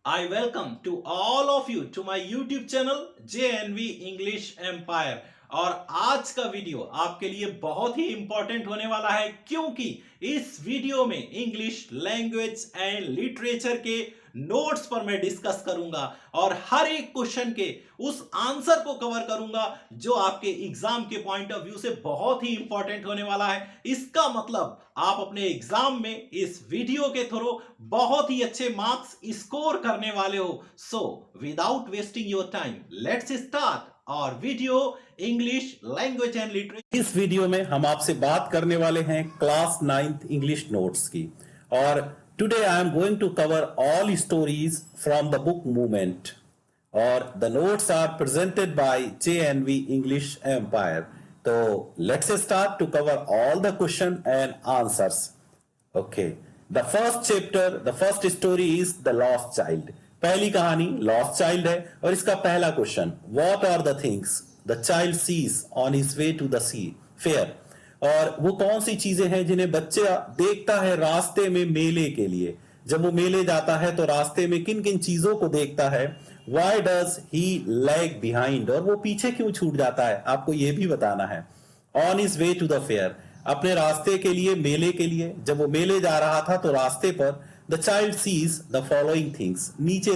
I welcome to all of you to my YouTube channel JNV English Empire। और आज का video आपके लिए बहुत ही इंपॉर्टेंट होने वाला है क्योंकि इस वीडियो में इंग्लिश लैंग्वेज एंड लिटरेचर के नोट्स पर मैं डिस्कस करूंगा और हर एक क्वेश्चन के उस आंसर को कवर करूंगा जो आपके एग्जाम के पॉइंट ऑफ व्यू से बहुत ही इंपॉर्टेंट होने वाला है। इसका मतलब आप अपने एग्जाम में इस वीडियो के थ्रू बहुत ही अच्छे मार्क्स स्कोर करने वाले हो। So without wasting your time let's start our video English language and literature. इस वीडियो में हम आपसे बात करने वाले हैं क्लास 9th इंग्लिश नोट्स की। और today I am going to cover all stories from the book movement और the notes are presented by JNV English empire. तो let's start to cover all the question and answers. Okay, the first chapter, the first story is the lost child. पहली कहानी lost child है और इसका पहला question, what are the things the child sees on his way to the sea fair. और वो कौन सी चीजें हैं जिन्हें बच्चा देखता है रास्ते में मेले के लिए। जब वो मेले जाता है तो रास्ते में किन किन चीजों को देखता है। Why does he lag behind, और वो पीछे क्यों छूट जाता है, आपको ये भी बताना है। On his way to the fair, अपने रास्ते के लिए, मेले के लिए। जब वो मेले जा रहा था तो रास्ते पर the child sees the following things, नीचे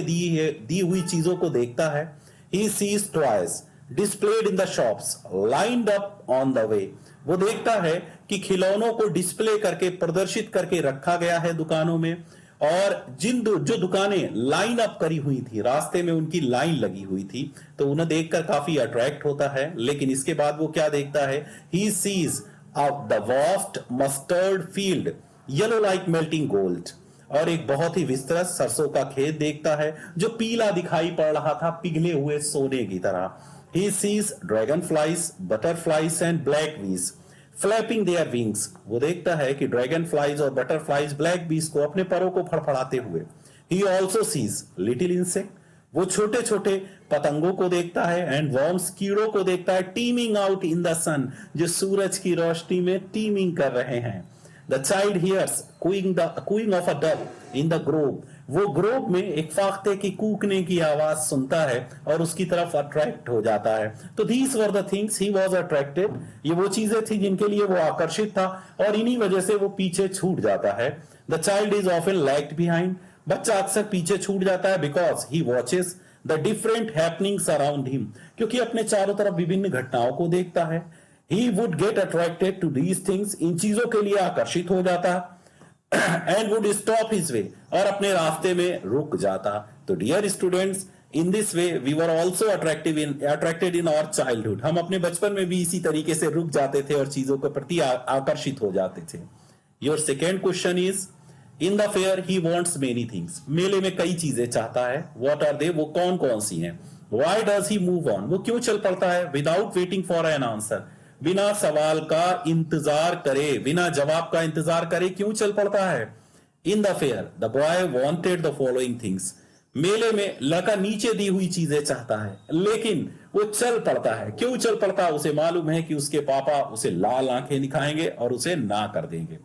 दी हुई चीजों को देखता है। He sees toys displayed in the shops lined up on the way, वो देखता है कि खिलौनों को डिस्प्ले करके, प्रदर्शित करके रखा गया है दुकानों में। और जो दुकानें लाइन अप करी हुई थी, रास्ते में उनकी लाइन लगी हुई थी, तो उन्हें देखकर काफी अट्रैक्ट होता है। लेकिन इसके बाद वो क्या देखता है, he seize the vast mustard field yellow like melting gold, और एक बहुत ही विस्तृत सरसों का खेत देखता है जो पीला दिखाई पड़ रहा था, पिघले हुए सोने की तरह। He sees dragonflies, butterflies and black bees flapping their wings, वो देखता है कि ड्रैगन फ्लाइज और बटरफ्लाइज ब्लैक बीज को अपने परों को फड़फड़ाते हुए। He also sees little insect, वो छोटे छोटे पतंगों को देखता है। एंड वर्म्स, कीड़ों को देखता है। Teeming out in the sun, जो सूरज की रोशनी में टीमिंग कर रहे हैं। The child hears cooing of a duck in the grove, वो ग्रोव में एक फाख्ते की कूकने की आवाज सुनता है और उसकी तरफ अट्रैक्ट हो जाता है। तो these were the things he was attracted, ये वो चीजें थी जिनके लिए वो आकर्षित था और इन्हीं वजह से वो पीछे छूट जाता है। The child is often lagged behind, बच्चा अक्सर पीछे छूट जाता है because he watches the different happenings around him, क्योंकि अपने चारों तरफ विभिन्न घटनाओं को देखता है। He would get attracted to these things, इन चीजों के लिए आकर्षित हो जाता and would stop his way, और अपने रास्ते में रुक जाता। तो dear students, in this way we were also attracted in our childhood, हम अपने बचपन में भी इसी तरीके से रुक जाते थे और चीजों के प्रति आकर्षित हो जाते थे। Your second question is, in the fair he wants many things, मेले में कई चीजें चाहता है। व्हाट आर दे, वो कौन कौन सी हैं। Why does he move on, वो क्यों चल पड़ता है। Without waiting for an answer, बिना सवाल का इंतजार करे, बिना जवाब का इंतजार करे क्यों चल पड़ता है। In the fair the boy wanted the following things, मेले में लड़का नीचे दी हुई चीजें चाहता है लेकिन वो चल पड़ता है। क्यों चल पड़ता है, उसे मालूम है कि उसके पापा उसे लाल आंखें दिखाएंगे और उसे ना कर देंगे।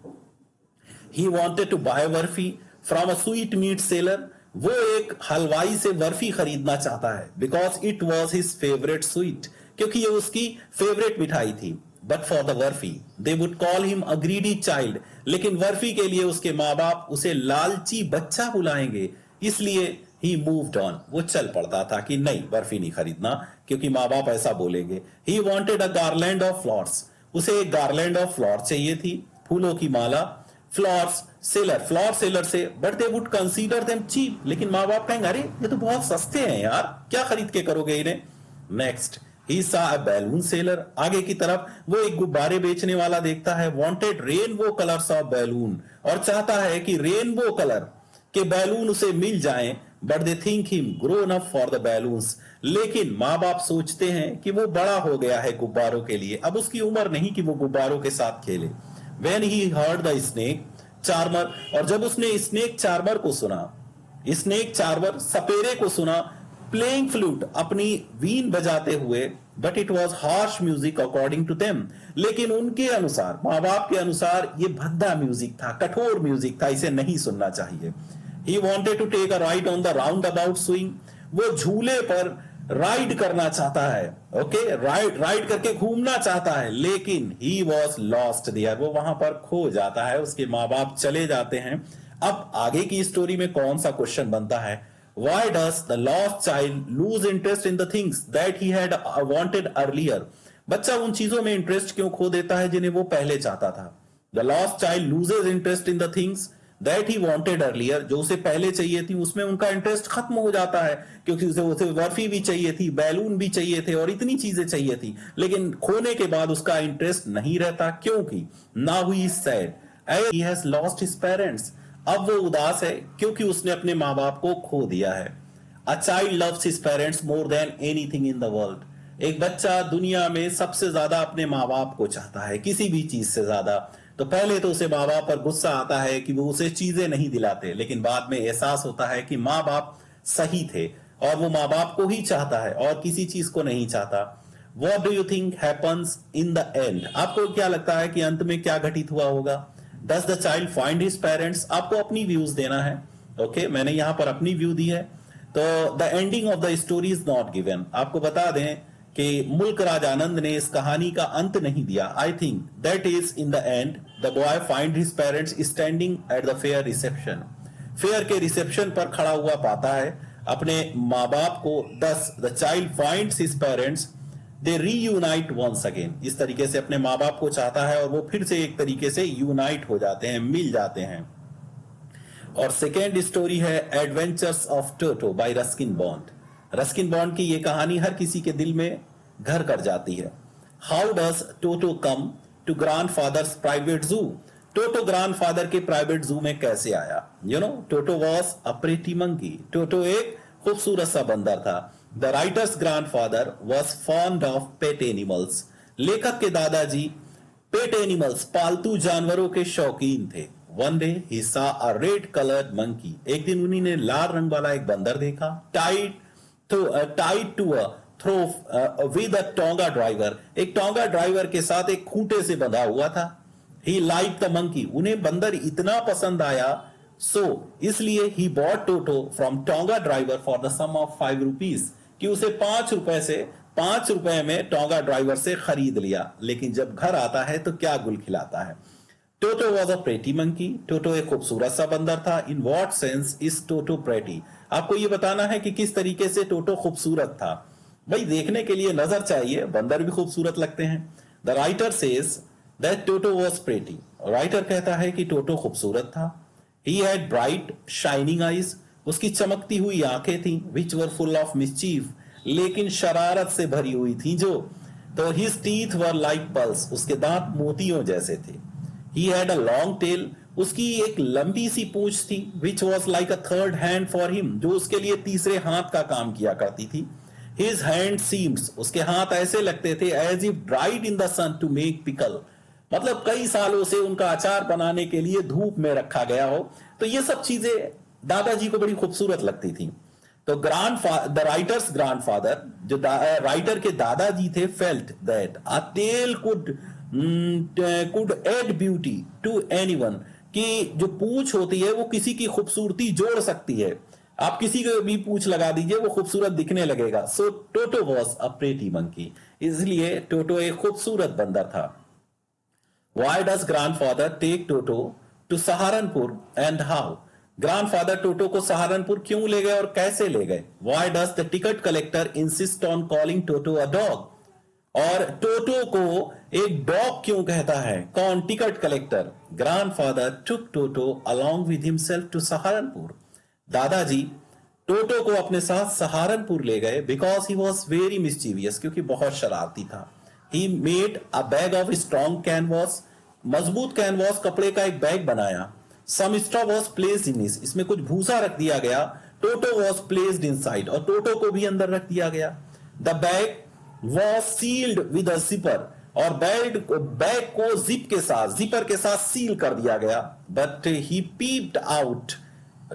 He wanted to buy barfi from a sweetmeat seller, वो एक हलवाई से बर्फी खरीदना चाहता है because it was his favourite sweet, क्योंकि ये उसकी फेवरेट मिठाई थी। But for the barfi they would call him a greedy child, लेकिन बर्फी के लिए उसके माँ बाप उसे लालची बच्चा बुलाएंगे, इसलिए ही मूव्ड ऑन, वो चल पड़ता था कि नहीं, बर्फी नहीं खरीदना क्योंकि माँ बाप ऐसा बोलेंगे। He wanted a garland of flowers, उसे एक गार्लैंड ऑफ फ्लावर चाहिए थी, फूलों की माला। फ्लावर सेलर से, but they would consider them cheap, लेकिन माँ बाप कहेंगे अरे ये तो बहुत सस्ते हैं यार, क्या खरीद के करोगे इन्हें। नेक्स्ट, ही सा अ बैलून सेलर, आगे की तरफ वो एक गुब्बारे बेचने वाला देखता है। Wanted rainbow colours of balloon, और चाहता है कि रेनबो कलर के बैलून उसे मिल जाएं। But they think him grown up for the balloons, लेकिन माँ बाप सोचते हैं कि वो बड़ा हो गया है गुब्बारों के लिए, अब उसकी उम्र नहीं कि वो गुब्बारों के साथ खेले। When he heard the snake charmer, और जब उसने स्नेक चार्मर को सुना, स्नेक चार्मर सपेरे को सुना, प्लेइंग फ्लूट, अपनी वीन बजाते हुए, but it was harsh music according to them, लेकिन उनके अनुसार, माँ बाप के अनुसार ये भद्दा म्यूजिक था, कठोर म्यूजिक था, इसे नहीं सुनना चाहिए। He wanted to take a ride on the roundabout swing. वो झूले पर राइड करना चाहता है, ओके, राइड करके घूमना चाहता है, लेकिन he was lost there. वो वहां पर खो जाता है, उसके माँ बाप चले जाते हैं. अब आगे की स्टोरी में कौन सा क्वेश्चन बनता है? Why does the lost child lose interest in the things that he had wanted earlier? बच्चा उन चीजों में इंटरेस्ट क्यों खो देता है जिन्हें वो पहले चाहता था? The lost child loses interest in the things that he wanted earlier. जो उसे पहले चाहिए थी उसमें उनका इंटरेस्ट खत्म हो जाता है, क्योंकि उसे बर्फी भी चाहिए थी, बैलून भी चाहिए थे और इतनी चीजें चाहिए थी, लेकिन खोने के बाद उसका इंटरेस्ट नहीं रहता, क्योंकि now he is sad as he has lost his parents. अब वो उदास है क्योंकि उसने अपने माँ बाप को खो दिया है. A child loves his parents more than anything in the world. एक बच्चा दुनिया में सबसे ज्यादा अपने माँ बाप को चाहता है, किसी भी चीज से ज्यादा. तो पहले तो उसे माँ बाप पर गुस्सा आता है कि वो उसे चीजें नहीं दिलाते, लेकिन बाद में एहसास होता है कि माँ बाप सही थे और वो माँ बाप को ही चाहता है और किसी चीज को नहीं चाहता. What do you think happens in the end? आपको क्या लगता है कि अंत में क्या घटित हुआ होगा? Does the child find his parents? आपको अपनी व्यूज देना है, ओके, मैंने यहां पर अपनी व्यू दी है. तो the ending of the story is not given. आपको बता दें कि मुल्क राज आनंद ने इस कहानी का अंत नहीं दिया. I think that is in the end the boy find his parents standing at the fair reception. Fair के रिसेप्शन पर खड़ा हुआ पाता है अपने माँ बाप को. Thus the child finds his parents, they reunite once again. इस तरीके से अपने माँ बाप को चाहता है और वो फिर से एक तरीके से यूनाइट हो जाते हैं, मिल जाते हैं. और सेकेंड स्टोरी है adventures of Toto bye Ruskin bond. Ruskin bond की ये कहानी हर किसी के दिल में घर कर जाती है. How does Toto come to grandfather's private zoo? Toto grandfather के प्राइवेट जू में कैसे आया? You know, Toto was a pretty monkey. Toto एक खूबसूरत सा बंदर था. The writer's grandfather was fond of pet animals. लेखक के दादाजी पेट एनिमल्स, पालतू जानवरों के शौकीन थे. One day he saw a red coloured monkey. एक दिन उन्हीं ने लाल रंग वाला एक बंदर देखा. Tied to a throw with a tonga driver. एक टोंगा ड्राइवर के साथ एक खूंटे से बंधा हुआ था. He like the monkey. उन्हें बंदर इतना पसंद आया, सो इसलिए he bought Toto from tonga driver for the sum of 5 rupees, कि उसे 5 रुपए में टोंगा ड्राइवर से खरीद लिया. लेकिन जब घर आता है तो क्या गुल खिलाता है. Toto was a pretty monkey. Toto एक खूबसूरत सा बंदर था. In what sense is Toto pretty? आपको यह बताना है कि किस तरीके से टोटो खूबसूरत था. भाई देखने के लिए नजर चाहिए, बंदर भी खूबसूरत लगते हैं. The writer says that Toto was pretty. Writer कहता है कि टोटो खूबसूरत था. He had bright shining eyes. उसकी चमकती हुई आंखें थी, विच वर फुल ऑफ मिस्चीफ, लेकिन शरारत से भरी हुई थी जो. तो his teeth were like pulse. उसके दांत मोतियों जैसे थे. He had a long tail. उसकी एक लंबी सी पूंछ थी, which was like a third hand for him, जो उसके लिए तीसरे हाथ का काम किया करती थी. His hand seems. उसके हाथ ऐसे लगते थे as if dried in the sun to make pickle. मतलब कई सालों से उनका अचार बनाने के लिए धूप में रखा गया हो. तो ये सब चीजें दादाजी को बड़ी खूबसूरत लगती थी. तो द राइटर्स ग्रैंडफादर, जो राइटर के दादाजी थे, felt that a tail could add beauty to anyone, कि जो पूंछ होती है वो किसी की खूबसूरती जोड़ सकती है. आप किसी को भी पूंछ लगा दीजिए, वो खूबसूरत दिखने लगेगा. So Toto was a pretty monkey. इसलिए टोटो एक खूबसूरत बंदर था. Why does grandfather take Toto to Saharanpur and how? Grandfather Toto को सहारनपुर क्यों ले गए और कैसे ले गए? Why does the ticket collector insist on calling Toto a dog? और टोटो को एक डॉग क्यों कहता है? कौन? Ticket collector. Grandfather took Toto along with himself to Saharanpur. दादाजी टोटो को अपने साथ सहारनपुर ले गए because he was very mischievous, क्योंकि बहुत शरारती था. He made a bag of strong canvas. मजबूत कैनवास कपड़े का एक बैग बनाया. Some straw was placed in it. इसमें कुछ भूसा रख दिया गया. Toto was placed inside. और टोटो को भी अंदर रख दिया गया. The bag was sealed with a zipper. और बैग को जिपर के साथ सील कर दिया गया. But he peeped out.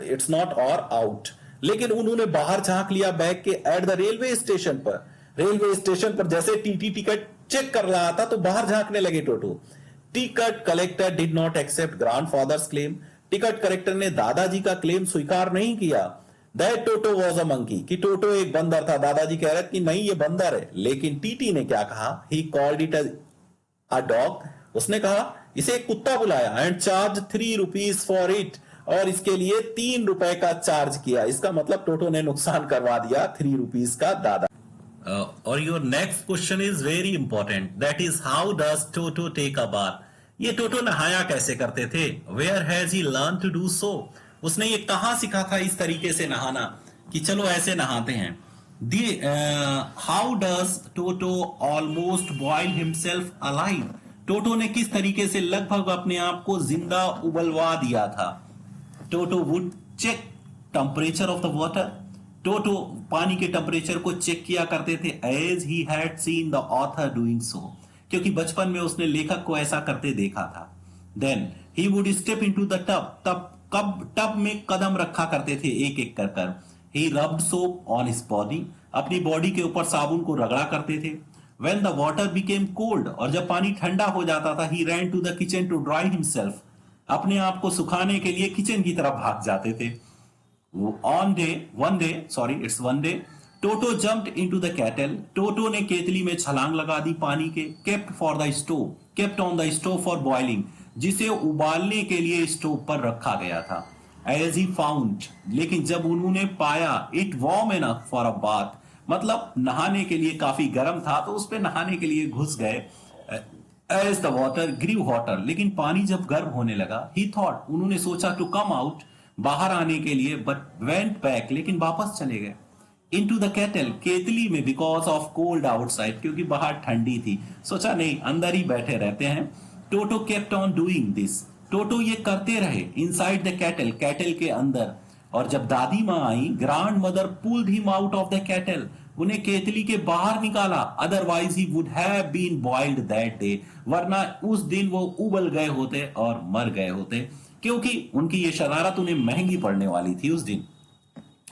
It's not or out. लेकिन उन्होंने बाहर झांक लिया बैग के एट द रेलवे स्टेशन पर. रेलवे स्टेशन पर जैसे टीटी टिकट चेक कर रहा था तो बाहर झांकने लगे Toto. Ticket collector did not accept grandfather's claim. Ticket collector ने दादाजी का क्लेम स्वीकार नहीं किया that Toto was a monkey, कि टोटो एक बंदर था। दादाजी कह रहे थे कि नहीं ये बंदर है, लेकिन टीटी ने क्या कहा, he called it a dog, उसने कहा इसे एक कुत्ता बुलाया, and charge 3 rupees for it, और इसके लिए 3 रुपए का चार्ज किया। इसका मतलब टोटो ने नुकसान करवा दिया 3 रुपीज का दादा। और your next question is very important, that is how does Toto take a bath. ये टोटो नहाया कैसे करते थे, where has he learn to do so, उसने ये कहां सीखा था इस तरीके से नहाना, कि चलो ऐसे नहाते हैं। How does Toto almost boil himself alive, Toto ने किस तरीके से लगभग अपने आप को जिंदा उबलवा दिया था। Toto would check temperature of the water, Toto पानी के टेम्परेचर को चेक किया करते थे, as he had seen the author doing so, क्योंकि बचपन में उसने लेखक को ऐसा करते देखा था। Then he would step into the tub, तब कब टब में कदम रखा करते थे एक एक कर कर। He rubbed soap on his body, अपनी बॉडी के ऊपर साबुन को रगड़ा करते थे। When the water became cold, और जब पानी ठंडा हो जाता था, he ran to the kitchen to dry himself, अपने आप को सुखाने के लिए किचन की तरफ भाग जाते थे। One day, Toto jumped into the kettle. Toto ने केतली में छलांग लगा दी पानी के। Kept on the stove for boiling, जिसे उबालने के लिए स्टोव पर रखा गया था। As he found, लेकिन जब उन्होंने पाया, it warm enough for a bath, मतलब नहाने के लिए काफी गर्म था, तो उस पे नहाने के लिए घुस गए। As the water grew hotter, लेकिन पानी जब गर्म होने लगा, he thought, उन्होंने सोचा to come out, बाहर आने के लिए, बट वेंट बैक, लेकिन वापस चले गए। इनटू द केटल, केतली में, बिकॉज ऑफ कोल्ड आउटसाइड, क्योंकि बाहर ठंडी थी। सोचा नहीं, अंदर ही बैठे रहते हैं। टोटो केप्ट ऑन डूइंग दिस, टोटो ये करते रहे इनसाइड द केटल, केटल के अंदर। और जब दादी माँ आई, grandmother pulled him out of the kettle, उन्हें केतली के बाहर निकाला। Otherwise he would have been boiled that day, वरना उस दिन वो उबल गए होते और मर गए होते, क्योंकि उनकी ये शरारत उन्हें महंगी पड़ने वाली थी उस दिन।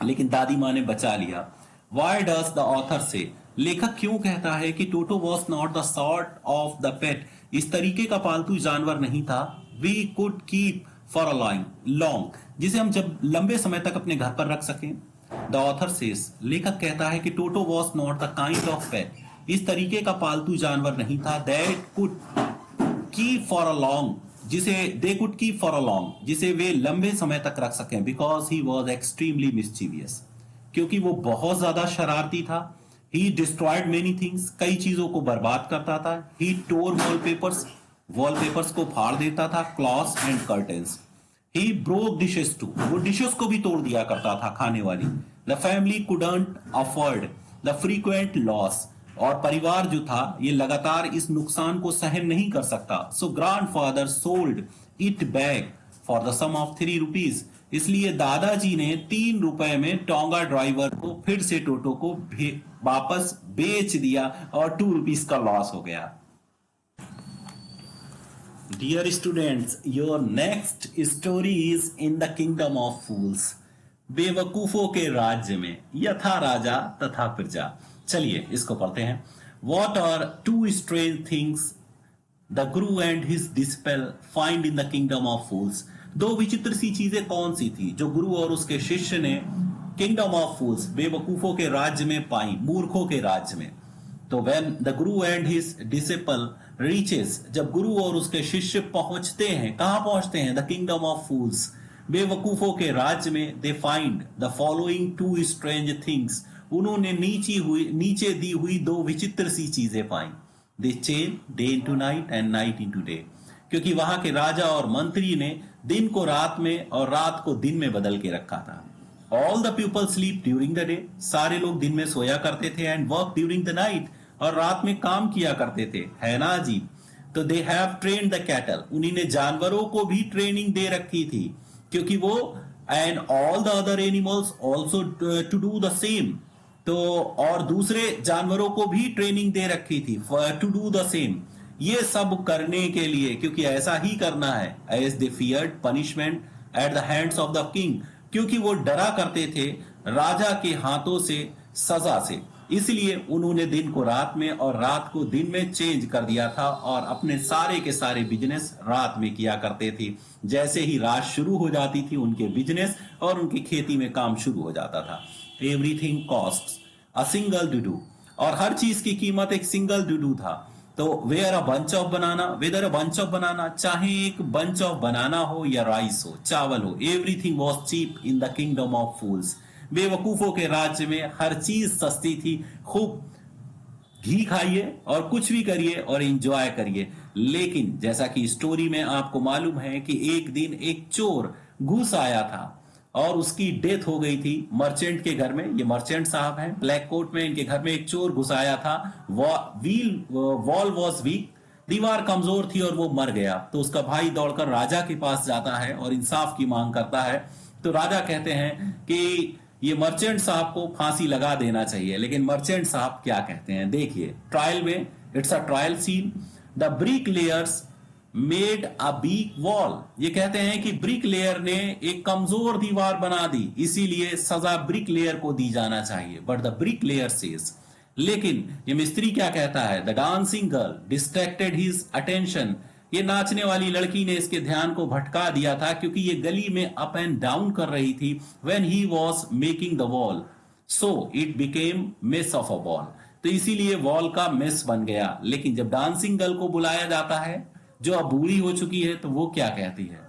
लेकिन दादी माँ ने बचा लिया। Why does the author say, लेखक क्यों कहता है कि टोटो was not the sort of the pet, इस तरीके का पालतू जानवर नहीं था, we could keep for a long, जिसे हम जब लंबे समय तक अपने घर पर रख सकें। The author says, लेखक कहता है कि टोटो was not the kind of pet, इस तरीके का पालतू जानवर नहीं था, that could keep for a long, जिसे they could keep for a long, जिसे वे लंबे समय तक रख सकें, because he was extremely mischievous, क्योंकि वो बहुत ज्यादा शरारती था। He destroyed many things, कई चीजों को बर्बाद करता था। He tore wallpapers को फाड़ देता था, cloths and curtains. He broke dishes too, वो डिशेस को भी तोड़ दिया करता था, खाने वाली। The family couldn't afford the frequent loss, और परिवार जो था ये लगातार इस नुकसान को सहन नहीं कर सकता। So grandfather sold it back for the sum of 3 rupees, इसलिए दादाजी ने 3 रुपए में टोंगा ड्राइवर को फिर से टोटो को वापस बेच दिया और 2 रुपीज का लॉस हो गया। Dear students, your next story is in the kingdom of fools, बेवकूफों के राज्य में, यथा राजा तथा प्रजा। चलिए इसको पढ़ते हैं। What are 2 strange things the Guru and his disciple find in the kingdom of fools? 2 विचित्र सी चीजें कौन सी थी जो गुरु और उसके शिष्य ने किंगडम ऑफ फूल्स, बेवकूफों के राज्य में पाई, मूर्खों के राज्य में। तो when the Guru and his disciple reaches, जब गुरु और उसके शिष्य पहुंचते हैं, कहां पहुंचते हैं? The kingdom of fools, बेवकूफों के राज्य में। They find the following 2 strange things, उन्होंने नीचे दी हुई 2 विचित्र सी चीजें पाई। They change day into night and night into day, क्योंकि वहां के राजा और मंत्री ने दिन को रात में और रात को दिन में बदल के रखा था। All the people sleep during the day, सारे लोग दिन में सोया करते थे, and work during the night, और रात में काम किया करते थे, है ना जी। तो they have trained the cattle, उन्हीं ने जानवरों को भी ट्रेनिंग दे रखी थी, क्योंकि वो and all the other animals also to do the same, तो और दूसरे जानवरों को भी ट्रेनिंग दे रखी थी टू डू द सेम, ये सब करने के लिए, क्योंकि ऐसा ही करना है। As they feared punishment at the hands of the king, क्योंकि वो डरा करते थे राजा के हाथों से, सजा से। इसलिए उन्होंने दिन को रात में और रात को दिन में चेंज कर दिया था और अपने सारे के सारे बिजनेस रात में किया करते थे। जैसे ही रात शुरू हो जाती थी उनके बिजनेस और उनकी खेती में काम शुरू हो जाता था। Everything costs a single Dudu, और हर चीज की कीमत एक सिंगल डुडू था। तो where a bunch of banana, whether a bunch of banana, चाहे एक बंच ऑफ बनाना हो या राइस हो, चावल हो, everything was cheap in the kingdom of fools. बेवकूफों के राज्य में हर चीज सस्ती थी। खूब घी खाइए और कुछ भी करिए और एंजॉय करिए। लेकिन जैसा कि स्टोरी में आपको मालूम है कि एक दिन एक चोर घुस आया था और उसकी डेथ हो गई थी मर्चेंट के घर में। ये मर्चेंट साहब हैं ब्लैक कोट में, इनके घर में एक चोर घुस आया था। वॉल वॉज वीक, दीवार कमजोर थी और वो मर गया। तो उसका भाई दौड़कर राजा के पास जाता है और इंसाफ की मांग करता है। तो राजा कहते हैं कि ये मर्चेंट साहब को फांसी लगा देना चाहिए। लेकिन मर्चेंट साहब क्या कहते हैं, देखिए ट्रायल में, it's a trial scene. The bricklayers made a weak wall, ये कहते हैं कि ब्रिक लेयर ने एक कमजोर दीवार बना दी, इसीलिए सजा ब्रिक लेयर को दी जाना चाहिए। But the brick layer says, लेकिन ये मिस्त्री क्या कहता है, the dancing girl distracted his attention, ये नाचने वाली लड़की ने इसके ध्यान को भटका दिया था क्योंकि ये गली में अप एंड डाउन कर रही थी when he was making the wall, so it became mess of a wall, तो इसीलिए वॉल का मेस बन गया। लेकिन जब डांसिंग गर्ल को बुलाया जाता है जो अब बूढ़ी हो चुकी है, तो वो क्या कहती है,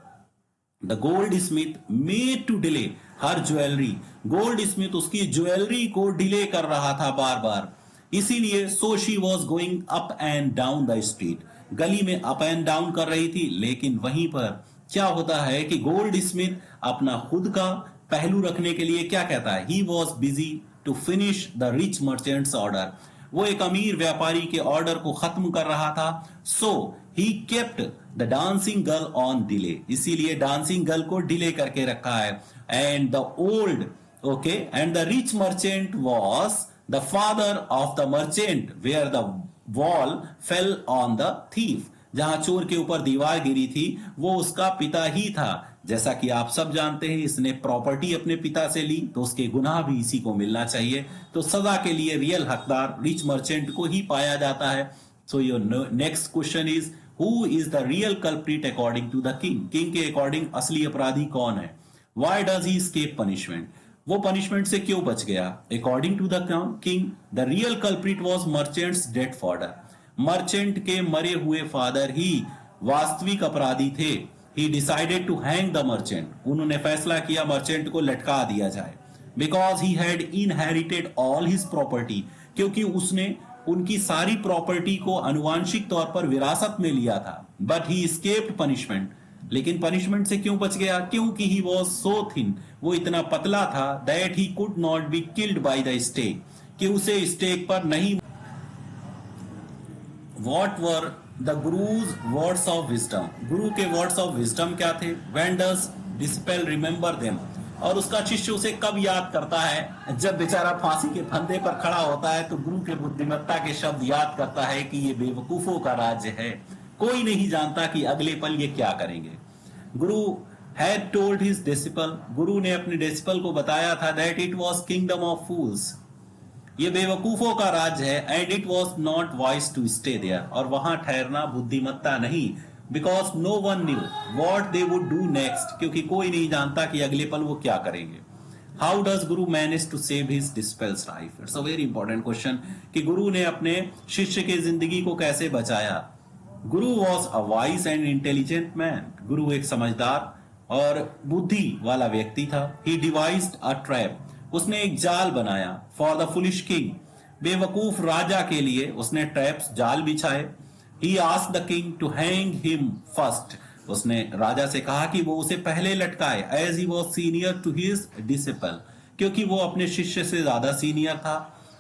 the goldsmith made to delay her jewellery, goldsmith उसकी ज्वेलरी को डिले कर रहा था बार बार, इसीलिए so she was going up and down the street, गली में अप एंड डाउन कर रही थी। लेकिन वहीं पर क्या होता है कि गोल्ड स्मिथ अपना खुद का पहलू रखने के लिए क्या कहता है, he was busy to finish the rich merchant's order, वो एक अमीर व्यापारी के ऑर्डर को खत्म कर रहा था। So he kept the dancing girl on delay, इसीलिए डांसिंग गर्ल को डिले करके रखा है। And the old okay and the rich merchant was the father of the merchant where the wall fell on the thief, जहां चोर के ऊपर दीवार गिरी थी वो उसका पिता ही था। जैसा कि आप सब जानते हैं इसने प्रॉपर्टी अपने पिता से ली तो उसके गुनाह भी इसी को मिलना चाहिए। तो सजा के लिए रियल हकदार रिच मर्चेंट को ही पाया जाता है। So your next question is, who is the real culprit according to the king, king के अकॉर्डिंग असली अपराधी कौन है। Why does he escape punishment, वो पनिशमेंट से क्यों बच गया। According to the king the real culprit was merchant's dead father, merchant के मरे हुए फादर ही वास्तविक अपराधी थे। He decided to hang the merchant, उन्होंने फैसला किया मर्चेंट को लटका दिया जाए। Because he had inherited all his property, क्योंकि उसने उनकी सारी प्रॉपर्टी को अनुवांशिक तौर पर विरासत में लिया था। बट ही एस्केप्ड पनिशमेंट, लेकिन पनिशमेंट से क्यों बच गया, क्योंकि ही वॉज सो थिन, वो इतना पतला था, that he could not be killed by the stake, कि उसे स्टेक पर नहीं। What were the Guru's words of wisdom? गुरु के वर्ड्स ऑफ विजडम क्या थे? When does disciple remember them? और उसका शिष्य उसे कब याद करता है? जब बेचारा फांसी के फंदे पर खड़ा होता है तो गुरु के बुद्धिमत्ता के शब्द याद करता है कि ये बेवकूफों का राज्य है, कोई नहीं जानता कि अगले पल ये क्या करेंगे। गुरु had told his disciple, गुरु ने अपने डिसिपल को बताया था that it was kingdom of fools, ये बेवकूफों का राज्य है। And it was not wise to stay there, और वहां ठहरना बुद्धिमत्ता नहीं। Because no one knew what they would do next, क्योंकि कोई नहीं जानता कि अगले पल वो क्या करेंगे। How does guru manage to save his disciple's life, it's a very important question कि गुरु ने अपने शिष्य के जिंदगी को कैसे बचाया। गुरु was a wise and intelligent man, गुरु एक समझदार और बुद्धि वाला व्यक्ति था। ही डिवाइज्ड अ ट्रैप, उसने एक जाल बनाया। फॉर द फुलिश किंग, बेवकूफ राजा के लिए उसने ट्रैप्स जाल बिछाए। He asked the king to hang him first, उसने राजा से कहा कि वो उसे पहले लटकाए। As he was senior to his disciple, क्योंकि वो अपने शिष्य से ज्यादा सीनियर था।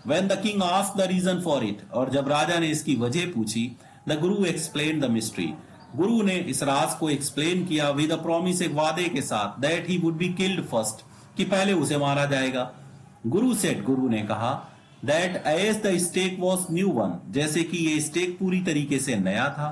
When the king asked the reason for it, और जब राजा ने इसकी वजह पूछी, the Guru explain the mystery, गुरु ने इस राज को एक्सप्लेन किया विद अ प्रॉमिस, एक वादे के साथ, that he would be killed first, कि पहले उसे मारा जाएगा। गुरु सेड, गुरु ने कहा, that as the stake was new one, जैसे कि ये स्टेक पूरी तरीके से नया था।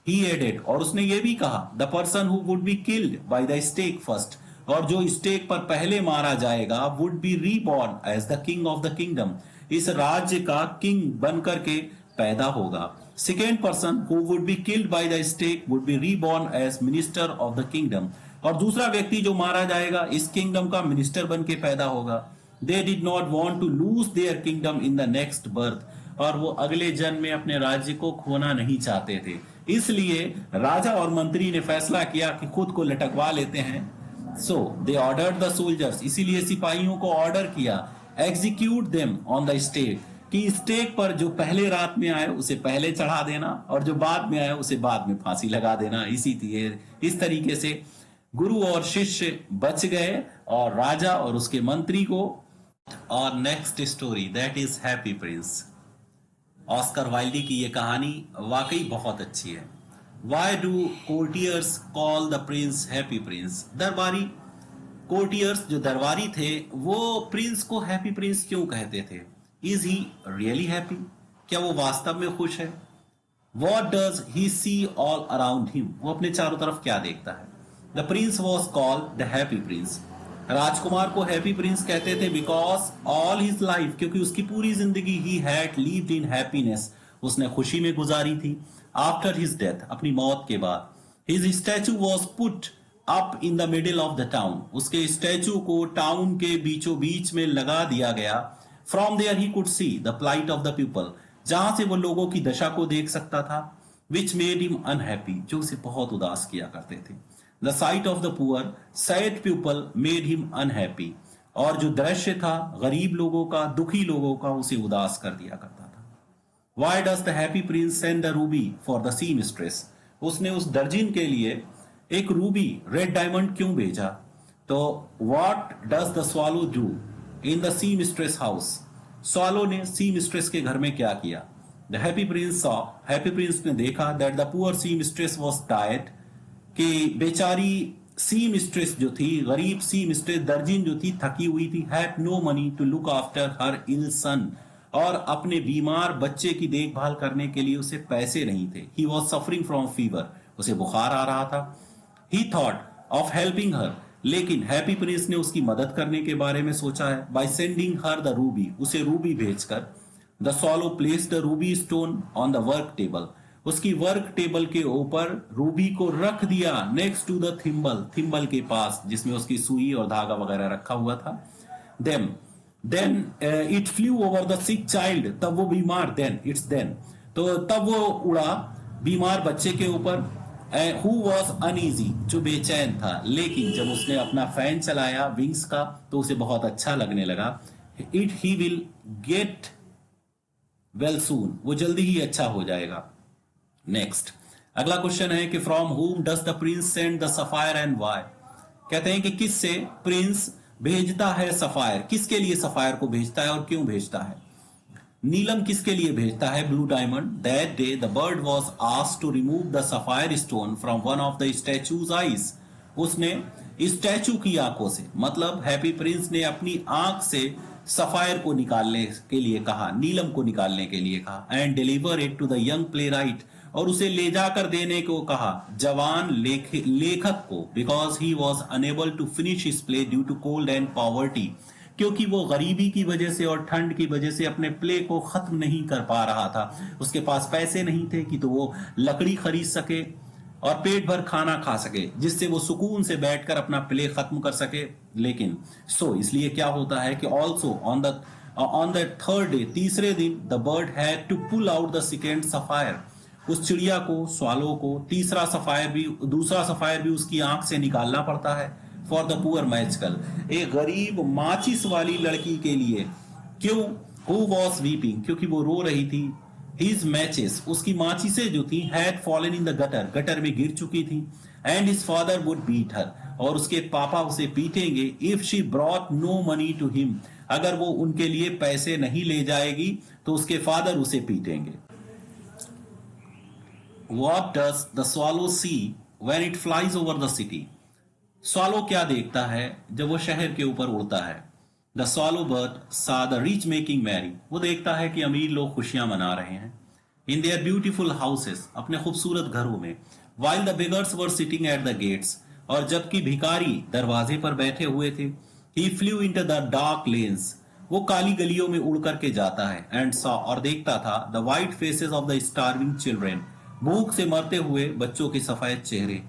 ही एडेड, और उसने ये भी कहा, the person who would be killed by the stake first, और जो स्टेक पर पहले मारा जाएगा would be reborn as the king of the kingdom, इस राज्य का किंग बन करके पैदा होगा। Second person who would be killed by the stake would be reborn as minister of the kingdom, और दूसरा व्यक्ति जो मारा जाएगा इस किंगडम का मिनिस्टर बन के पैदा होगा। They did not want to lose their kingdom in the next birth, और वो अगले जन्म में अपने राज्य को खोना नहीं चाहते थे, इसलिए राजा और मंत्री ने फैसला किया कि खुद को लटकवा लेते हैं। So they ordered the soldiers, इसीलिए सिपाहियों को ऑर्डर किया, execute them on the stake, कि स्टेक पर जो पहले रात में आए उसे पहले चढ़ा देना और जो बाद में आए उसे बाद में फांसी लगा देना। इस तरीके से गुरु और शिष्य बच गए और राजा और उसके मंत्री को। और next story that is happy Prince. Oscar Wilde की ये कहानी वाकई बहुत अच्छी है। Why do courtiers call the Prince happy Prince? दरबारी कोर्टियर्स जो दरबारी थे वो प्रिंस को हैप्पी प्रिंस क्यों कहते थे? Is he really happy? क्या वो वास्तव में खुश है? What does he see all around him? वो अपने चारों तरफ क्या देखता है? The prince was called the happy prince. राजकुमार को हैप्पी प्रिंस कहते थे बिकॉज ऑल हिज लाइफ, क्योंकि उसकी पूरी जिंदगी he had lived in happiness, उसने खुशी में गुजारी थी। आफ्टर हिज डेथ, अपनी मौत के बाद, his statue was put up in the middle of the town, उसके स्टैचू को टाउन के बीचों बीच में लगा दिया गया। From there he could see the plight of the people, जहां से वो लोगों की दशा को देख सकता था। विच मेड हिम अनहैप्पी, जो उसे बहुत उदास किया करते थे। The site of the poor sad people made him unhappy, और जो दृश्य था गरीब लोगों का, दुखी लोगों का, उसे उदास कर दिया करता था। Why does the happy prince send the ruby for the seamstress? उसने उस दर्जिन के लिए एक रूबी, रेड डायमंड क्यों भेजा? तो what does the swallow do in the seamstress house? Swallow ने सी मिस्ट्रेस के घर में क्या किया? The happy prince saw, happy prince ने देखा that the poor seamstress was tired, कि बेचारी सी मिस्ट्रेस जो थी, गरीब सी मिस्ट्रेस दर्जिन जो थी, थकी हुई थी। Had no money to look after her ill son, और अपने बीमार बच्चे की देखभाल करने के लिए उसे पैसे नहीं थे। He was suffering from fever, उसे बुखार आ रहा था। ही थॉट ऑफ हेल्पिंग हर, लेकिन हैप्पी प्रिंस ने उसकी मदद करने के बारे में सोचा है। By sending her the ruby, उसे रूबी भेजकर। The swallow place the ruby stone on the work table, उसकी वर्क टेबल के ऊपर रूबी को रख दिया। Next to the thimble, thimble के पास जिसमें उसकी सुई और धागा वगैरह रखा हुआ था। Then it flew over the sick child, तब वो बीमार, देन तो तब वो उड़ा बीमार बच्चे के ऊपर। हु वॉज अनईजी, जो बेचैन था, लेकिन जब उसने अपना फैन चलाया विंग्स का तो उसे बहुत अच्छा लगने लगा। He will get well soon, वो जल्दी ही अच्छा हो जाएगा। नेक्स्ट अगला क्वेश्चन है कि from whom does the prince send the sapphire and why? कहते हैं कि किस से प्रिंस भेजता है सफायर, किसके लिए सफायर को भेजता है और क्यों भेजता है? नीलम किसके लिए भेजता है? Blue diamond. That day the bird was asked to remove the sapphire stone from one of the statue's eyes, उसने स्टैचू की आंखों से, मतलब हैप्पी प्रिंस ने अपनी आंख से सफायर को निकालने के लिए कहा, नीलम को निकालने के लिए कहा। And deliver it to the young playwright, और उसे ले जाकर देने को कहा जवान लेखक को। Because he was unable to finish his play due to cold and poverty, क्योंकि वो गरीबी की वजह से और ठंड की वजह से अपने प्ले को खत्म नहीं कर पा रहा था। उसके पास पैसे नहीं थे कि तो वो लकड़ी खरीद सके और पेट भर खाना खा सके, जिससे वो सुकून से बैठकर अपना प्ले खत्म कर सके। लेकिन इसलिए क्या होता है कि also on the third day, तीसरे दिन, the bird had to pull out the second sapphire, उस चिड़िया को, स्वालो को दूसरा सफायर भी उसकी आंख से निकालना पड़ता है। फॉर द पुअर मैजिकल, एक गरीब माचिस वाली लड़की के लिए। क्यों? हु वॉज वीपिंग, क्योंकि वो रो रही थी। हिज मैचेस, उसकी माचिसें जो थी, had fallen in the gutter, gutter में गिर चुकी थी। And his father would beat her, और उसके पापा उसे पीटेंगे। If she brought no money to him, अगर वो उनके लिए पैसे नहीं ले जाएगी तो उसके फादर उसे पीटेंगे। What does the swallow see when it flies over the city? Swallow क्या देखता है जब वो शहर के ऊपर उड़ता है? The swallow bird saw the rich making merry. वो देखता है कि अमीर लोग खुशियां मना रहे हैं। In their beautiful houses, अपने खूबसूरत घरों में। While the beggars were sitting at the gates, और जबकि भिखारी दरवाजे पर बैठे हुए थे। He flew into the dark lanes, वो काली गलियों में उड़ करके जाता है। एंड सॉ, और देखता था, the white faces of the starving children, भूख से मरते हुए बच्चों के सफेद चेहरे।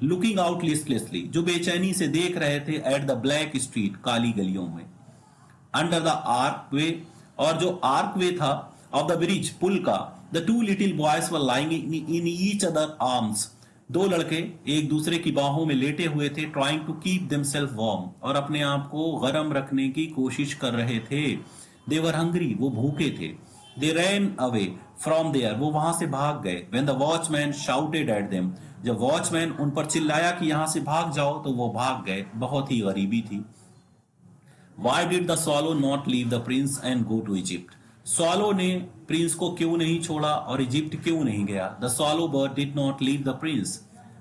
लुकिंग आउट लिस्टलेसली, जो बेचैनी से देख रहे थे, एट द ब्लैक स्ट्रीट, काली गलियों में। अंडर द आर्क वे, और जो आर्क वे था ऑफ द ब्रिज, पुल का, the two little boys were lying in each other arms, दो लड़के एक दूसरे की बाहों में लेटे हुए थे। Trying to keep themself warm, और अपने आप को गर्म रखने की कोशिश कर रहे थे। दे वर हंग्री, वो भूखे थे। दे रैन अवे फ्रॉम देयर, वो वहां से भाग गए। When the watchman shouted at them, जब वॉचमैन उन पर चिल्लाया कि यहां से भाग जाओ, तो वो भाग गए। बहुत ही गरीबी थी। Why did the swallow not leave the prince and go to Egypt? Swallow ने प्रिंस को क्यों नहीं छोड़ा और इजिप्ट क्यों नहीं गया? The swallow bird did not leave the prince.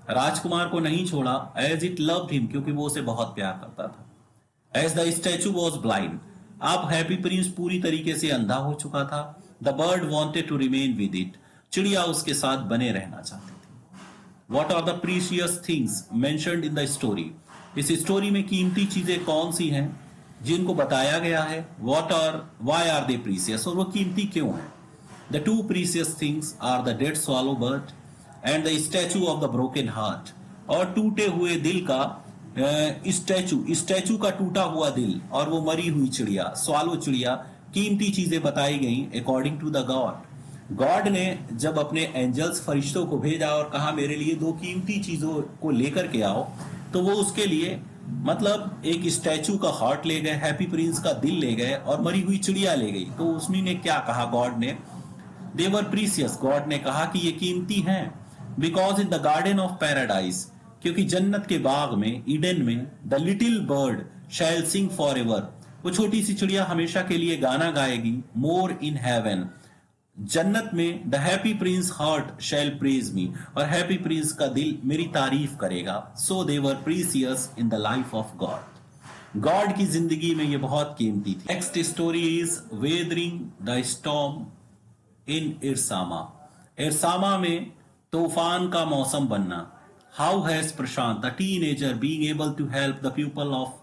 राजकुमार को नहीं छोड़ा, as it loved him, क्योंकि वो उसे बहुत प्यार करता था। As the statue was blind, अब हैप्पी प्रिंस पूरी तरीके से अंधा हो चुका था। The bird wanted to remain with it. चिड़िया उसके साथ बने रहना चाहती थी। What are the precious things mentioned in the story? इस स्टोरी में कीमती चीजें कौन सी हैं जिनको बताया गया है? What are, why are they precious? और वो कीमती क्यों है? The two precious things are the dead swallow bird and the statue of the broken heart. और टूटे हुए दिल का स्टैचू का टूटा हुआ दिल और वो मरी हुई चिड़िया, स्वालो चिड़िया, कीमती चीजें बताई गई according to the god. God ने जब अपने एंजल्स फरिश्तों को भेजा और कहा मेरे लिए दो कीमती चीजों को लेकर के आओ, तो वो उसके लिए मतलब एक स्टैचू का हार्ट ले गए, हैप्पी प्रिंस का दिल ले गए और मरी हुई चिड़िया ले गई। तो उसने ने क्या कहा गॉड ने? दे वर प्रीसियस, गॉड ने कहा कि ये कीमती हैं। Because in the garden of paradise, क्योंकि जन्नत के बाग में, ईडन में, the little bird shall sing for ever, वो छोटी सी चिड़िया हमेशा के लिए गाना गाएगी। मोर इन हेवन, जन्नत में, the happy prince heart shall praise me, और हैप्पी प्रिंस का दिल मेरी तारीफ करेगा। So they were precious in the life of God, God की जिंदगी में ये बहुत कीमती थी। Next story is weathering the storm in Ersama, Ersama में तूफान का मौसम बनना। How has Prashant the teenager being able to help the people of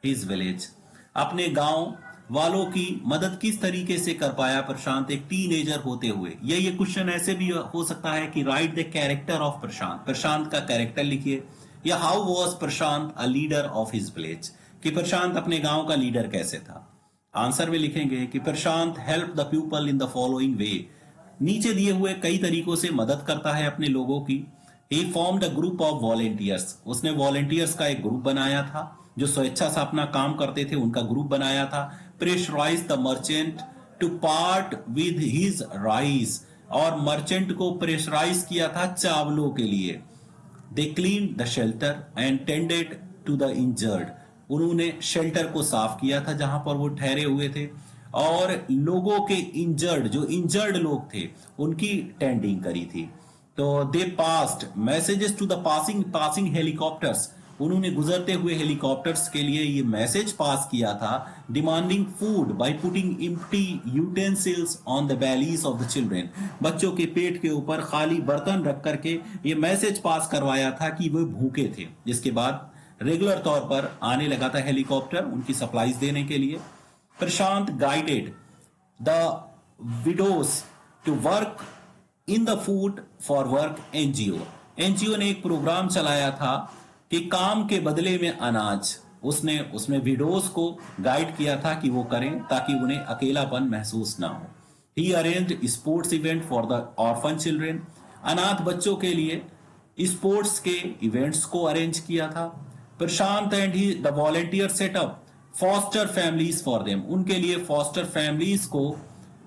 his village, अपने गांव वालों की मदद किस तरीके से कर पाया प्रशांत एक टीनेजर होते हुए? ये क्वेश्चन ऐसे भी हो सकता है कि राइट द कैरेक्टर ऑफ प्रशांत, प्रशांत का कैरेक्टर लिखिए, या how was Prashant a leader of his village, कि प्रशांत अपने गांव का लीडर कैसे था। आंसर में लिखेंगे कि Prashant help the people in the following way, नीचे दिए हुए कई तरीकों से मदद करता है अपने लोगों की। He formed a group of volunteers, उसने वॉलेंटियर्स का एक ग्रुप बनाया था जो स्वेच्छा से अपना काम करते थे, उनका ग्रुप बनाया था। Pressurise the merchant to part with his rice, और मर्चेंट को प्रेशराइज किया था चावलों के लिए। They clean the shelter and tended to the injured, उन्होंने शेल्टर को साफ किया था जहां पर वो ठहरे हुए थे, और लोगों के इंजर्ड, जो इंजर्ड लोग थे, उनकी टेंडिंग करी थी। तो they passed messages to the passing helicopters, उन्होंने गुजरते हुए हेलीकॉप्टर्स के लिए ये मैसेज पास किया था, demanding food by putting empty utensils on the bellies of the children, बच्चों के पेट के ऊपर खाली बर्तन रख करके ये मैसेज पास करवाया था कि वो भूखे थे। जिसके बाद रेगुलर तौर पर आने लगा था हेलीकॉप्टर उनकी सप्लाईज देने के लिए। Prashant guided the widows to work in the food for work NGO ने एक प्रोग्राम चलाया था कि काम के बदले में अनाज, उसने उसमें विडोज को गाइड किया था कि वो करें ताकि उन्हें अकेलापन महसूस ना हो। He arranged sports event for the orphan children, अनाथ बच्चों के लिए स्पोर्ट्स के इवेंट्स को अरेंज किया था। Prashant and he the volunteer set up foster families for them, उनके लिए फॉस्टर फैमिलीज को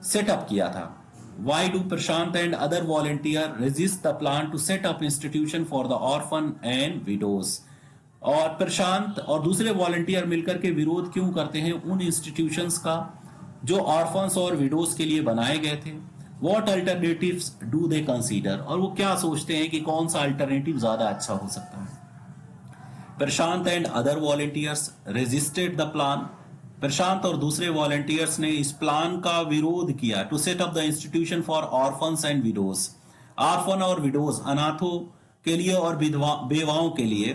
सेटअप किया था। Why do Prashant and other volunteer resist the plan to set up institution for the orphan and widows? और प्रशांत और दूसरे वॉलंटियर मिलकर के विरोध क्यों करते हैं उन इंस्टीट्यूशंस का जो ऑर्फन्स और विडोज के लिए बनाए गए थे? What alternatives do they consider? और वो क्या सोचते हैं कि कौन सा अल्टरनेटिव ज्यादा अच्छा हो सकता है? Prashant and other volunteers resisted the plan, Prashant और दूसरे वॉलंटियर्स ने इस प्लान का विरोध किया। To set up the institution for orphans and widows, orphan और विडोज, अनाथों के लिए और बेवाओं के लिए,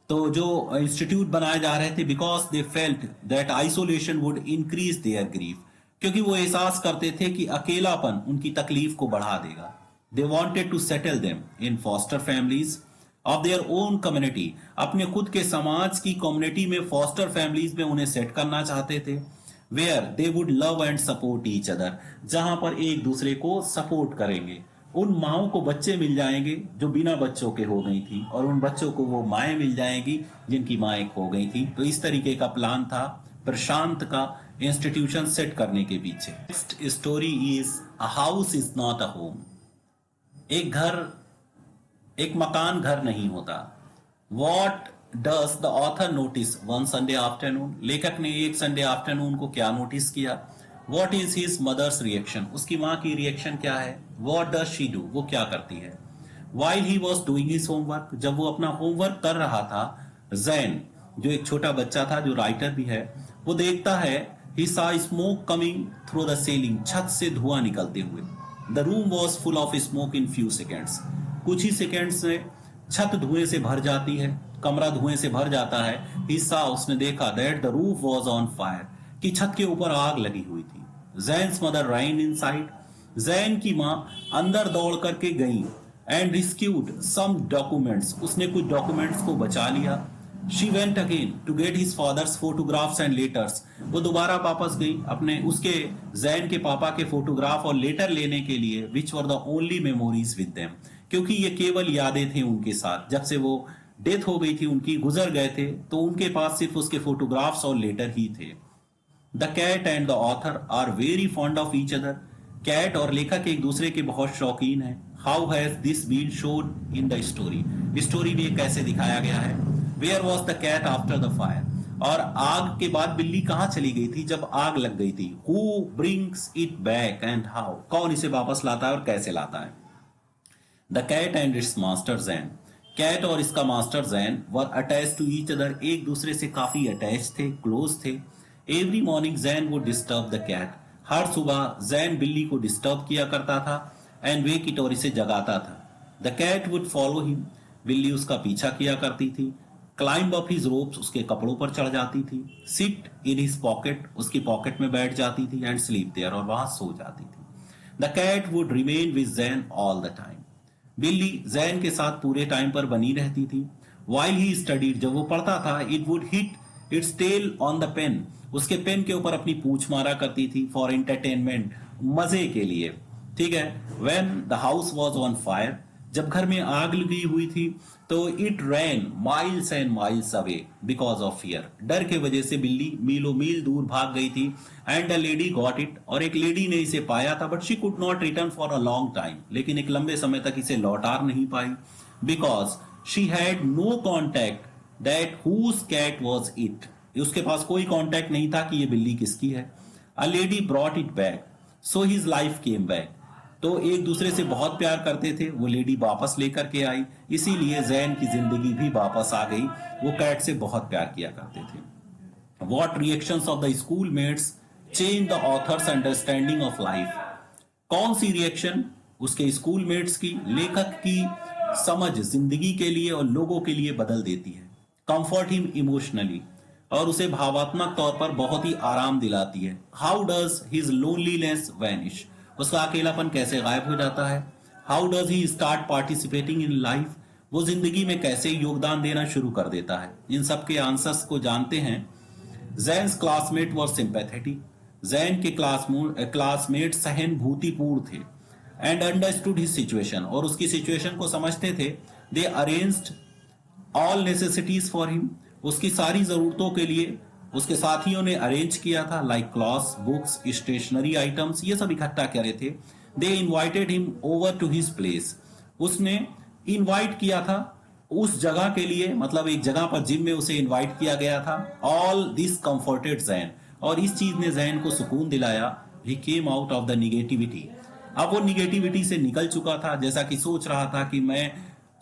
तो जो इंस्टीट्यूट बनाए जा रहे थे because they felt that isolation would increase their grief, क्योंकि वो एहसास करते थे कि अकेलापन उनकी तकलीफ को बढ़ा देगा। They wanted to settle them in foster families of their own community, अपने खुद के समाज की कम्युनिटी में फॉस्टर फैमिलीज में उन्हें सेट करना चाहते थे। Where they would love and support each other, जहां पर एक दूसरे को सपोर्ट करेंगे। उन माओं को बच्चे मिल जाएंगे जो बिना बच्चों के हो गई थी, और उन बच्चों को वो माएँ मिल जाएंगी जिनकी माएँ खो गई थी। तो इस तरीके का प्लान था प्रशांत का इंस्टीट्यूशन सेट करने के पीछे। Next story is a house is not a home. एक मकान घर नहीं होता। What does the author notice one Sunday afternoon, लेखक ने एक संडे आफ्टरनून को क्या नोटिस किया। What is his mother's reaction, उसकी माँ की रिएक्शन क्या है। वॉट डज शी डू, वो क्या करती है। While he was doing his homework, जब वो अपना होमवर्क कर रहा था, जैन जो एक छोटा बच्चा था जो राइटर भी है, वो देखता है ही सा smoke coming through the ceiling, छत से धुआं निकलते हुए। The room was full of smoke in few seconds, कुछ ही सेकेंड्स में छत धुएं से भर जाती है, कमरा धुएं से भर जाता है। हिस्सा उसने देखा that the roof was on fire, कि छत के ऊपर आग लगी हुई थी। जैन्स मदर रैन इनसाइड, जैन की माँ अंदर दौड़ करके गई एंड रिस्क्यूड सम डॉक्यूमेंट्स, उसने कुछ डॉक्यूमेंट्स को बचा लिया। She went again to get his father's photographs and letters, वो दोबारा वापस गई अपने उसके जैन के पापा के फोटोग्राफ और लेटर लेने के लिए, which were the only memories with them, क्योंकि ये केवल यादें थी उनके साथ। जब से वो डेथ हो गई थी उनकी, गुजर गए थे, तो उनके पास सिर्फ उसके फोटोग्राफ्स और लेटर ही थे। The cat and the author are very fond of each other, cat और लेखक एक दूसरे के बहुत शौकीन हैं। How has this been shown in the story में कैसे दिखाया गया है। Where was the cat after the fire, और आग के बाद बिल्ली कहाँ चली गई थी जब आग लग गई थी। Who brings it back and how, कौन इसे वापस लाता है और कैसे लाता है। The cat and its master Zan, cat और इसका master Zan were attach to each other, एक दूसरे से काफी अटैच थे, क्लोज थे। Every morning Zan would disturb the cat, हर सुबह जैन बिल्ली को डिस्टर्ब किया करता था। एंड वेक इट, और इसे जगाता था। The cat would follow him, बिल्ली उसका पीछा किया करती थी। क्लाइंब अप हिज रोप्स, उसके कपड़ों पर चढ़ जाती थी। सिट इन हिज पॉकेट, उसकी पॉकेट में बैठ जाती थी। एंड स्लीप देयर, और वहां सो जाती थी। The cat would remain with Zan all the time, बिल्ली जैन के साथ पूरे टाइम पर बनी रहती थी। वाइल ही स्टडीड, जब वो पढ़ता था, it would hit its tail on the pen, उसके पेन के ऊपर अपनी पूंछ मारा करती थी। फॉर एंटरटेनमेंट, मजे के लिए, ठीक है। When the house was on fire, जब घर में आग लगी हुई थी, तो it ran miles and miles away because of fear, डर के वजह से बिल्ली मीलों मील दूर भाग गई थी। And a lady got it, और एक लेडी ने इसे पाया था, but she could not return for a long time, लेकिन एक लंबे समय तक इसे लौटा नहीं पाई। Because she had no contact that whose cat was it, उसके पास कोई कॉन्टैक्ट नहीं था कि ये बिल्ली किसकी है। A lady brought it back, so his life came back, तो एक दूसरे से बहुत प्यार करते थे, वो लेडी वापस लेकर के आई, इसीलिए जैन की जिंदगी भी वापस आ गई। वो कैट से बहुत प्यार किया करते थे। What reactions of the school mates change the author's understanding of life, कौन सी रिएक्शन उसके स्कूल मेट्स की लेखक की समझ जिंदगी के लिए और लोगों के लिए बदल देती है। कंफर्ट हिम इमोशनली, और उसे भावात्मक तौर पर बहुत ही आराम दिलाती है। How does his loneliness vanish, उसका अकेलापन कैसे गायब हो जाता है। How does he start participating in life, वो जिंदगी में कैसे योगदान देना शुरू कर देता है। इन सब के आंसर्स को जानते हैं। जैन्स क्लासमेट वर सिंपैथेटिक, जैन के क्लासमेट सहानुभूतिपूर्ण थे। एंड अंडरस्टूड हिज सिचुएशन, और उसकी सिचुएशन को समझते थे। They arranged all necessities for him, उसकी सारी जरूरतों के लिए उसके साथियों ने अरेंज किया था। Like clothes, books, stationery items, ये सब इकट्ठा करे थे। They invited him over to his place, उसने इनवाइट किया था उस जगह के लिए, मतलब एक जगह पर जिम में उसे इनवाइट किया गया था। ऑल दिस कंफर्टेड जैन, और इस चीज ने जैन को सुकून दिलाया। He came out of the negativity, अब वो निगेटिविटी से निकल चुका था, जैसा कि सोच रहा था कि मैं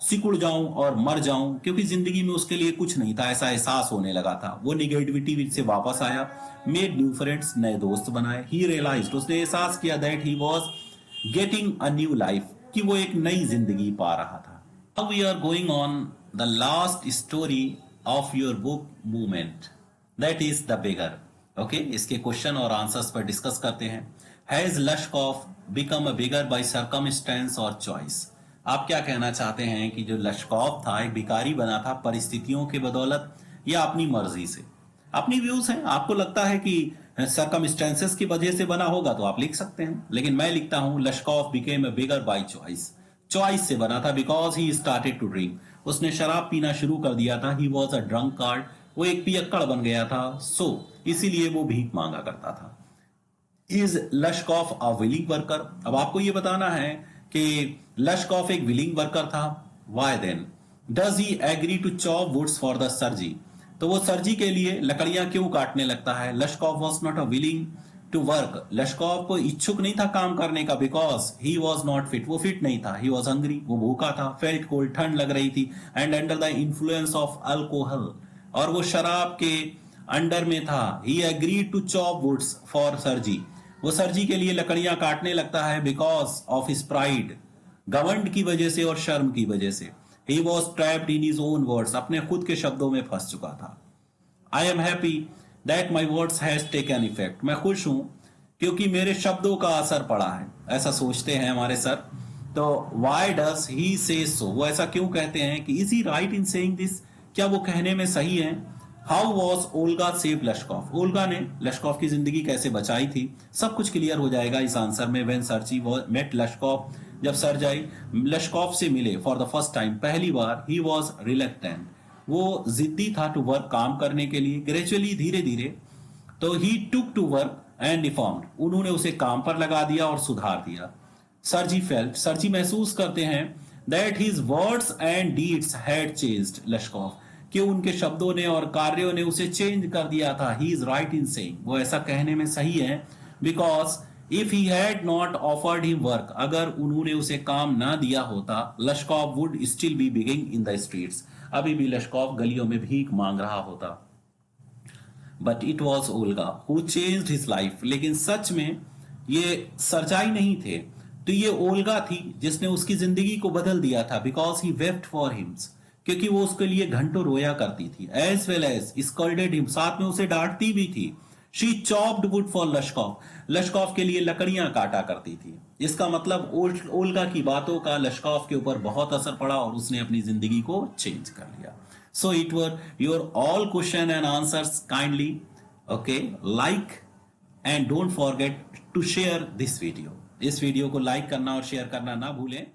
सिकुड़ जाऊं और मर जाऊं, क्योंकि जिंदगी में उसके लिए कुछ नहीं था, ऐसा एहसास होने लगा था। वो निगेटिविटी से वापस आया। मेड न्यू फ्रेंड्स, नए दोस्त बनाए। ही रियलाइज्ड, उसने एहसास किया that he was getting a new life, कि वो एक नई जिंदगी पा रहा था। Now we are going on the last story of your book movement, that is the beggar. Okay, इसके क्वेश्चन और आंसर्स पर डिस्कस करते हैं. Has Lashkov become a beggar by circumstance or choice? आप क्या कहना चाहते हैं कि जो लश्कॉफ था एक भिखारी बना था परिस्थितियों के बदौलत या अपनी मर्जी से? अपनी व्यूज हैं. आपको लगता है कि सर्कमस्टेंसेस की वजह से बना होगा तो आप लिख सकते हैं, लेकिन मैं लिखता हूं Lushkoff became a beggar by choice. Choice से बना था because he started to drink. उसने शराब पीना शुरू कर दिया था. He was a drunkard. वो एक पियक्कड़ बन गया था. सो इसीलिए वो भीख मांगा करता था. Is Lushkoff a willing worker? अब आपको ये बताना है कि लश्कॉफ एक विलिंग वर्कर था. Why then? Does he agree to chop woods for the Sergei? तो वो सर्जी के लिए लकड़ियां क्यों काटने लगता है? Lushkoff was not a willing to work. Lushkoff को इच्छुक नहीं था काम करने का because he was not fit. वो फिट नहीं था. He was hungry. वो भूखा था. Felt cold. ठंड लग रही थी. And under the influence of alcohol. और वो शराब के अंडर में था. He agreed to chop woods for Sergei. वो सर्जी के लिए लकड़ियां काटने लगता है बिकॉज ऑफ हिज प्राइड. घमंड की वजह से और शर्म की वजह से. He was trapped in his own words. अपने खुद के शब्दों में फंस चुका था. I am happy that my words has taken effect. मैं खुश हूं क्योंकि मेरे शब्दों का असर पड़ा है. ऐसा सोचते हैं हमारे सर. तो why does he say so? वो ऐसा क्यों कहते हैं कि is he right in saying this? क्या वो कहने में सही है? How was Olga saved Lashkov? Olga ने लश्कॉफ की जिंदगी कैसे बचाई थी? सब कुछ क्लियर हो जाएगा इस आंसर में. When Sarchi met Lashkov, जब सरजाई लश्कॉफ से मिले फॉर द फर्स्ट टाइम पहली बार, ही वॉज रिलक्टेंट. वो जिद्दी था टू वर्क काम करने के लिए. ग्रेजुअली धीरे धीरे तो ही टुक टू वर्क एंड रिफॉर्म्ड. उन्होंने उसे काम पर लगा दिया और सुधार दिया. सरजी फेल्ट. सरजी महसूस करते हैं that his words and deeds had changed लश्कॉफ. कि उनके शब्दों ने और कार्यों ने उसे चेंज कर दिया था. He is right in saying. वो ऐसा कहने में सही है because if he had not offered him work, अगर उन्होंने उसे काम ना दिया होता, Lushkoff would still be begging in the streets. अभी भी लश्कॉफ गलियों में भीख मांग रहा होता. But it was Olga who changed his life. लेकिन सच में ये सरजाई नहीं थे, तो ये ओल्गा थी जिसने उसकी जिंदगी को बदल दिया था. Because he wept for him. क्योंकि वो उसके लिए घंटों रोया करती थी. As well as scolded him. साथ में उसे डांटती भी थी. She chopped wood for Lushkoff. Lushkoff के लिए लकड़ियां काटा करती थी. इसका मतलब ओल्गा की बातों का लश्कॉफ के ऊपर बहुत असर पड़ा और उसने अपनी जिंदगी को चेंज कर लिया. So it were your all question and answers. Kindly okay like and don't forget to share this video. इस वीडियो को लाइक करना और शेयर करना ना भूलें.